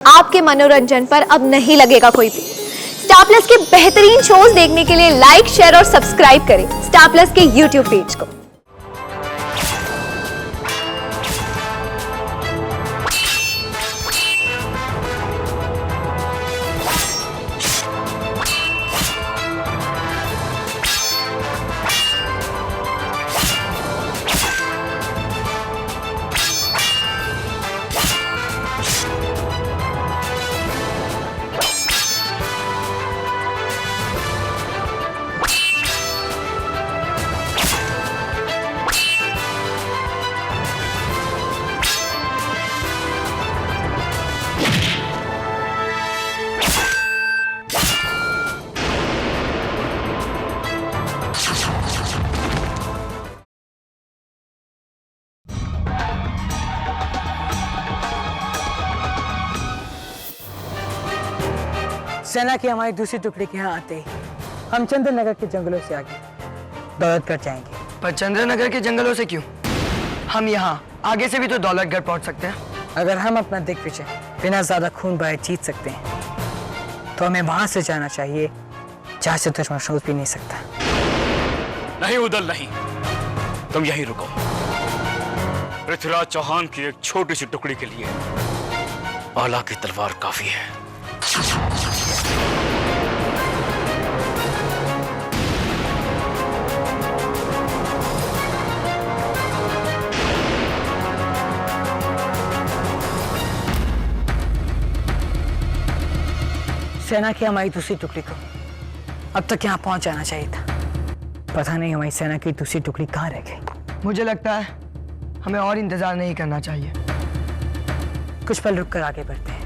आपके मनोरंजन पर अब नहीं लगेगा कोई भी। स्टार प्लस के बेहतरीन शोज देखने के लिए लाइक, शेयर और सब्सक्राइब करें स्टार प्लस के यूट्यूब पेज को। सेना की हमारी दूसरी टुकड़ी के यहाँ आते ही हम चंद्रनगर के जंगलों से आगे दौलतगढ़ जाएंगे। पर चंद्रनगर के जंगलों से क्यों? हम यहाँ आगे से भी तो दौलतगढ़ पहुँच सकते हैं। अगर हम अपना दिग्विजय बिना ज्यादा खून बहाए जीत सकते हैं तो हमें वहां से जाना चाहिए जहाँ से दुश्मन सोच भी नहीं सकता। नहीं उदल नहीं, तुम यहीं रुको। पृथ्वीराज चौहान की एक छोटी सी टुकड़ी के लिए आला की तलवार काफी है। सेना की हमारी दूसरी टुकड़ी को अब तक यहाँ पहुंच जाना चाहिए था। पता नहीं हमारी सेना की दूसरी टुकड़ी कहाँ रह गई। मुझे लगता है हमें और इंतजार नहीं करना चाहिए। कुछ पल रुककर आगे बढ़ते हैं।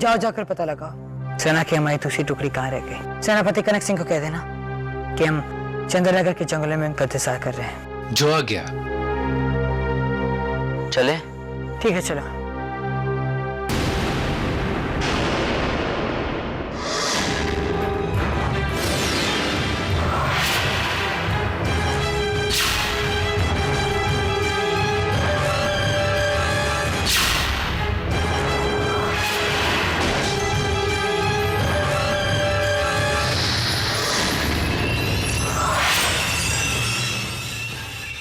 जाओ जाकर पता लगाओ सेना की हमारी दूसरी टुकड़ी कहाँ रह गई। सेनापति कनक सिंह को कह देना कि हम चंद्रनगर के जंगलों में उनका इंतजार कर रहे हैं। जो आ गया। चले? ठीक है चलो।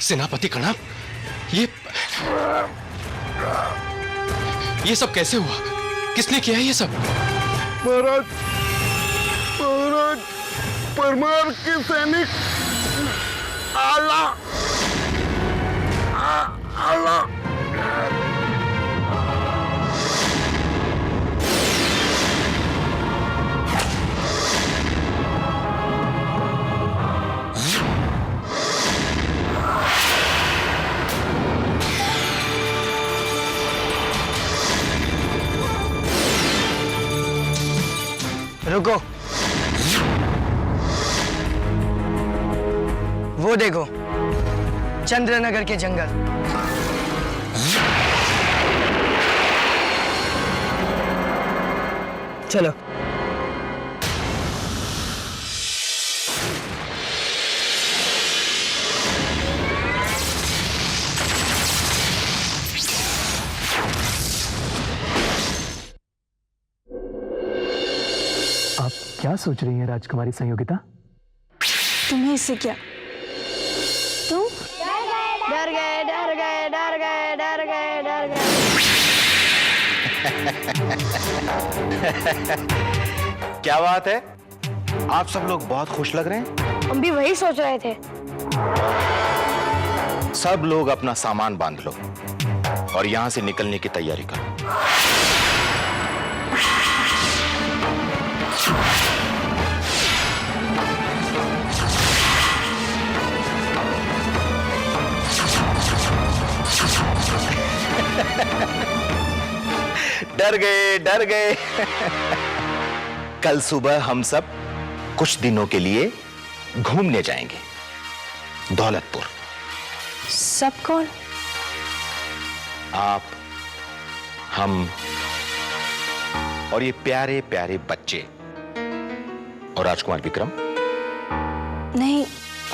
सेनापति कणप, ये सब कैसे हुआ? किसने किया ये सब? महाराज, महाराज, परमार के सैनिक आला आला रुको। वो देखो, चंद्रनगर के जंगल। चलो। आप क्या सोच रही हैं राजकुमारी संयोगिता? तुम्हें इससे क्या? तुम डर गए डर गए डर गए डर गए डर गए। क्या बात है, आप सब लोग बहुत खुश लग रहे हैं। हम भी वही सोच रहे थे। सब लोग अपना सामान बांध लो और यहां से निकलने की तैयारी करो। डर गए कल सुबह हम सब कुछ दिनों के लिए घूमने जाएंगे दौलतपुर। सब कौन? आप, हम और ये प्यारे प्यारे बच्चे और राजकुमार विक्रम। नहीं,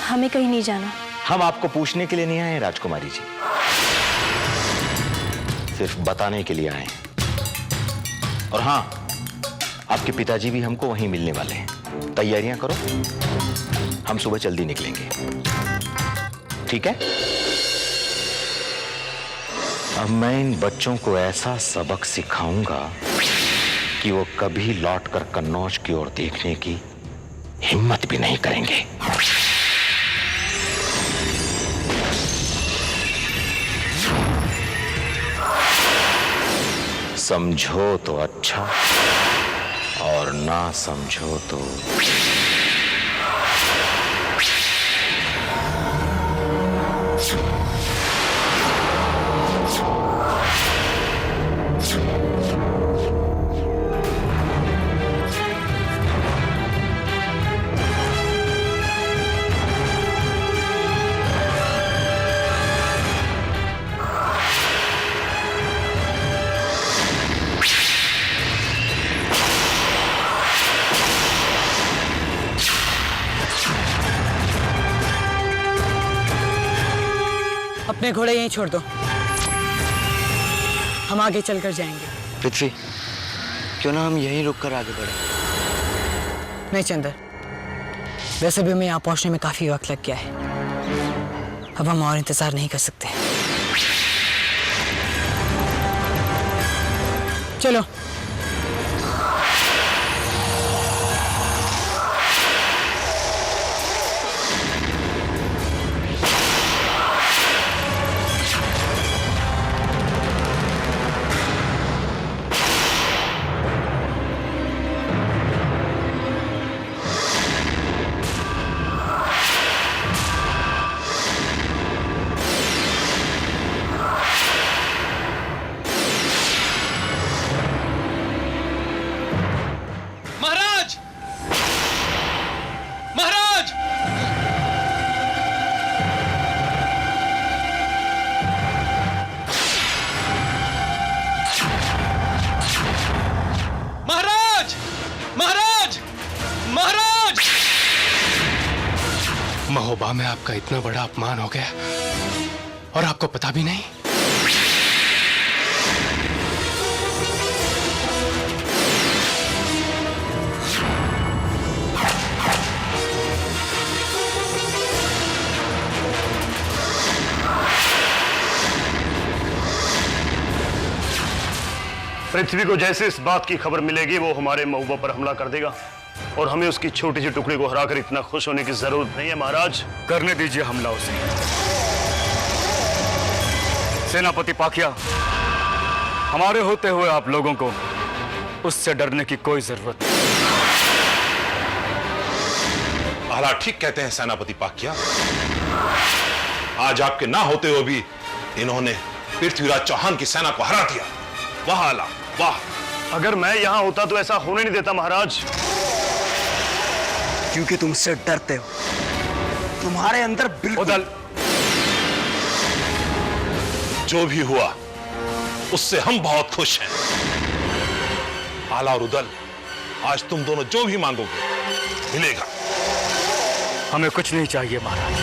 हमें कहीं नहीं जाना। हम आपको पूछने के लिए नहीं आए राजकुमारी जी, सिर्फ बताने के लिए आए हैं। और हां, आपके पिताजी भी हमको वहीं मिलने वाले हैं। तैयारियां करो, हम सुबह जल्दी निकलेंगे, ठीक है? अब मैं इन बच्चों को ऐसा सबक सिखाऊंगा कि वो कभी लौटकर कन्नौज की ओर देखने की हिम्मत भी नहीं करेंगे। समझो तो अच्छा और ना समझो तो अपने घोड़े यहीं छोड़ दो, हम आगे चलकर जाएंगे। पृथ्वी, क्यों ना हम यहीं रुककर आगे बढ़े? नहीं चंदर, वैसे भी हमें यहाँ पहुंचने में काफी वक्त लग गया है। अब हम और इंतजार नहीं कर सकते। चलो। महोबा में आपका इतना बड़ा अपमान हो गया और आपको पता भी नहीं। पृथ्वी को जैसे इस बात की खबर मिलेगी वो हमारे महोबा पर हमला कर देगा और हमें उसकी छोटी सी टुकड़ी को हराकर इतना खुश होने की जरूरत नहीं है महाराज। करने दीजिए हमला उसे। सेनापति पाकिया, हमारे होते हुए आप लोगों को उससे डरने की कोई जरूरत नहीं। आला ठीक कहते हैं सेनापति पाकिया। आज आपके ना होते हुए भी इन्होंने पृथ्वीराज चौहान की सेना को हरा दिया। वाह आला, वाह। अगर मैं यहां होता तो ऐसा होने नहीं देता महाराज। क्योंकि तुम उससे डरते हो। तुम्हारे अंदर बिल्कुल। जो भी हुआ उससे हम बहुत खुश हैं। आला और उदल, आज तुम दोनों जो भी मांगोगे मिलेगा। हमें कुछ नहीं चाहिए महाराज,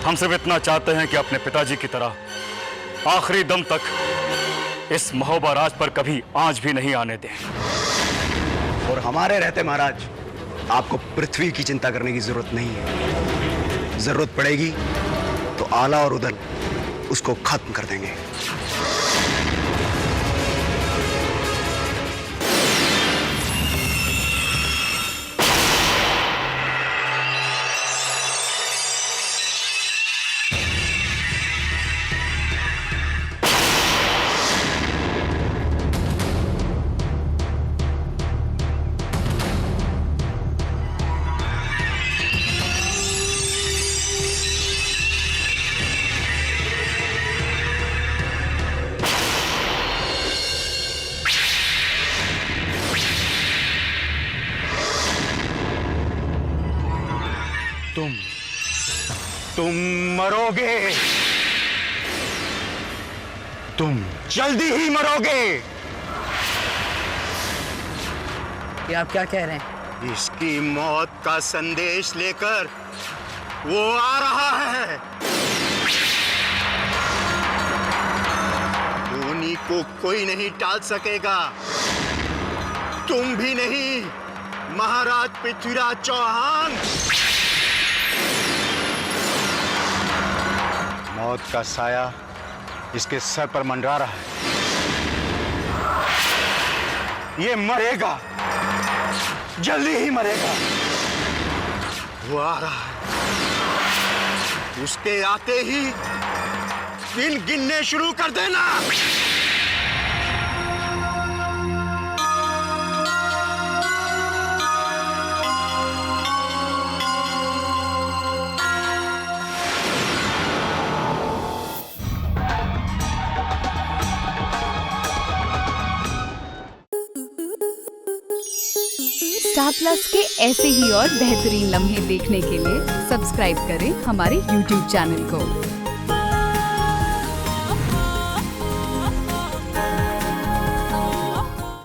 हम सिर्फ इतना चाहते हैं कि अपने पिताजी की तरह आखिरी दम तक इस महोबा राज पर कभी आंच भी नहीं आने दें। और हमारे रहते महाराज आपको पृथ्वी की चिंता करने की जरूरत नहीं है। जरूरत पड़ेगी तो आला और उदल उसको खत्म कर देंगे। तुम मरोगे, तुम जल्दी ही मरोगे। ये आप क्या कह रहे हैं? इसकी मौत का संदेश लेकर वो आ रहा है। धोनी को कोई नहीं टाल सकेगा, तुम भी नहीं, महाराज पृथ्वीराज चौहान। मौत का साया इसके सर पर मंडरा रहा है। ये मरेगा, जल्दी ही मरेगा। वो आ रहा है, उसके आते ही दिन गिनने शुरू कर देना। स्टार प्लस के ऐसे ही और बेहतरीन लम्हे देखने के लिए सब्सक्राइब करें हमारे YouTube चैनल को।